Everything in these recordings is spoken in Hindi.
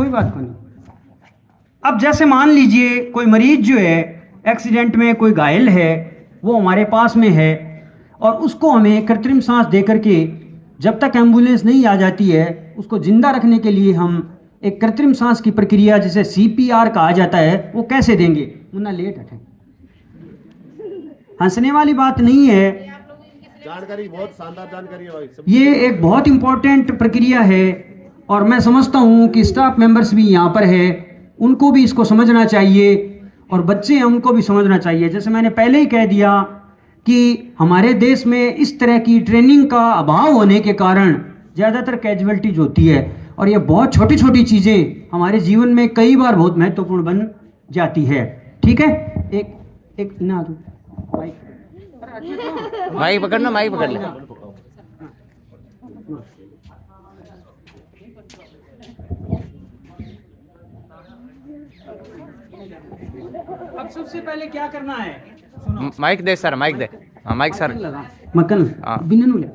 कोई बात नहीं। अब जैसे मान लीजिए कोई मरीज जो है एक्सीडेंट में कोई घायल है, वो हमारे पास में है और उसको हमें कृत्रिम सांस दे करके जब तक एम्बुलेंस नहीं आ जाती है उसको जिंदा रखने के लिए हम एक कृत्रिम सांस की प्रक्रिया जिसे CPR कहा जाता है वो कैसे देंगे। मुन्ना लेट हटे, हंसने वाली बात नहीं है, जानकारी बहुत शानदार जानकारी है भाई। ये एक बहुत इंपॉर्टेंट प्रक्रिया है और मैं समझता हूँ कि स्टाफ मेंबर्स भी यहाँ पर है, उनको भी इसको समझना चाहिए और बच्चे हैं उनको भी समझना चाहिए। जैसे मैंने पहले ही कह दिया कि हमारे देश में इस तरह की ट्रेनिंग का अभाव होने के कारण ज़्यादातर कैजुअलिटीज होती है और ये बहुत छोटी छोटी चीज़ें हमारे जीवन में कई बार बहुत महत्वपूर्ण बन जाती है। ठीक है, एक ना माइक पकड़ना, माइक पकड़ ले। अब सबसे पहले क्या करना है, सुनो। माइक दे सर, माइक दे। हाँ माइक सर। मक्कन बिननु ले।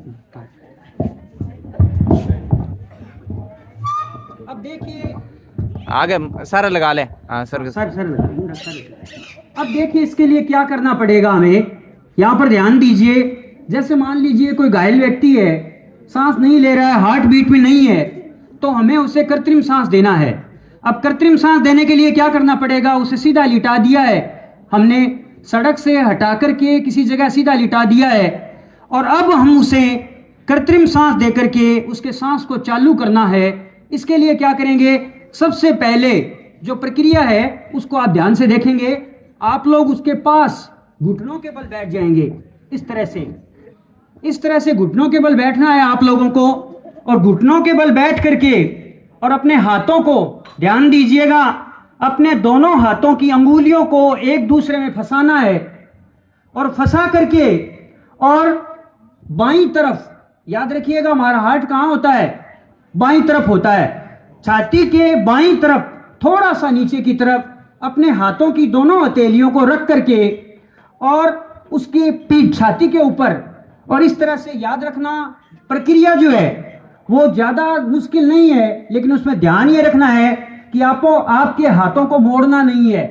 अब देखिए, आगे सर लगा ले। हाँ सर सर अब देखिए इसके लिए क्या करना पड़ेगा हमें, यहाँ पर ध्यान दीजिए। जैसे मान लीजिए कोई घायल व्यक्ति है, सांस नहीं ले रहा है, हार्ट बीट में नहीं है, तो हमें उसे कृत्रिम सांस देना है। अब कृत्रिम सांस देने के लिए क्या करना पड़ेगा, उसे सीधा लिटा दिया है हमने, सड़क से हटा करके किसी जगह सीधा लिटा दिया है और अब हम उसे कृत्रिम सांस दे करके उसके सांस को चालू करना है। इसके लिए क्या करेंगे, सबसे पहले जो प्रक्रिया है उसको आप ध्यान से देखेंगे। आप लोग उसके पास घुटनों के बल बैठ जाएंगे, इस तरह से घुटनों के बल बैठना है आप लोगों को और घुटनों के बल बैठ करके और अपने हाथों को ध्यान दीजिएगा, अपने दोनों हाथों की अंगुलियों को एक दूसरे में फंसाना है और फंसा करके और बाईं तरफ, याद रखिएगा हमारा हार्ट कहाँ होता है, बाईं तरफ होता है, छाती के बाईं तरफ थोड़ा सा नीचे की तरफ अपने हाथों की दोनों हथेलियों को रख करके और उसकी पीठ छाती के ऊपर, और इस तरह से याद रखना प्रक्रिया जो है वो ज्यादा मुश्किल नहीं है, लेकिन उसमें ध्यान ये रखना है कि आपके हाथों को मोड़ना नहीं है,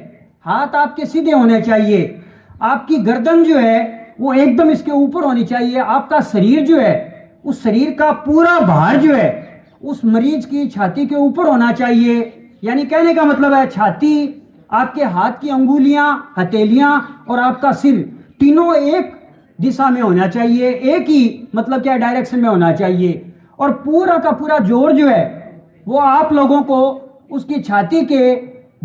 हाथ आपके सीधे होने चाहिए, आपकी गर्दन जो है वो एकदम इसके ऊपर होनी चाहिए, आपका शरीर जो है उस शरीर का पूरा भार जो है उस मरीज की छाती के ऊपर होना चाहिए। यानी कहने का मतलब है छाती, आपके हाथ की अंगुलियां, हथेलियां और आपका सिर तीनों एक दिशा में होना चाहिए, एक ही मतलब क्या डायरेक्शन में होना चाहिए और पूरा का पूरा जोर जो है वो आप लोगों को उसकी छाती के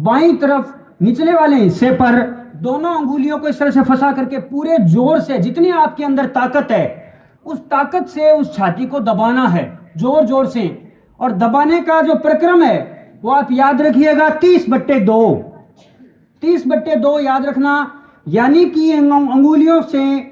बाईं तरफ निचले वाले हिस्से पर दोनों अंगुलियों को इस तरह से फंसा करके पूरे जोर से, जितनी आपके अंदर ताकत है उस ताकत से उस छाती को दबाना है, जोर जोर से। और दबाने का जो प्रक्रम है वो आप याद रखिएगा 30/2 याद रखना, यानी कि अंगुलियों से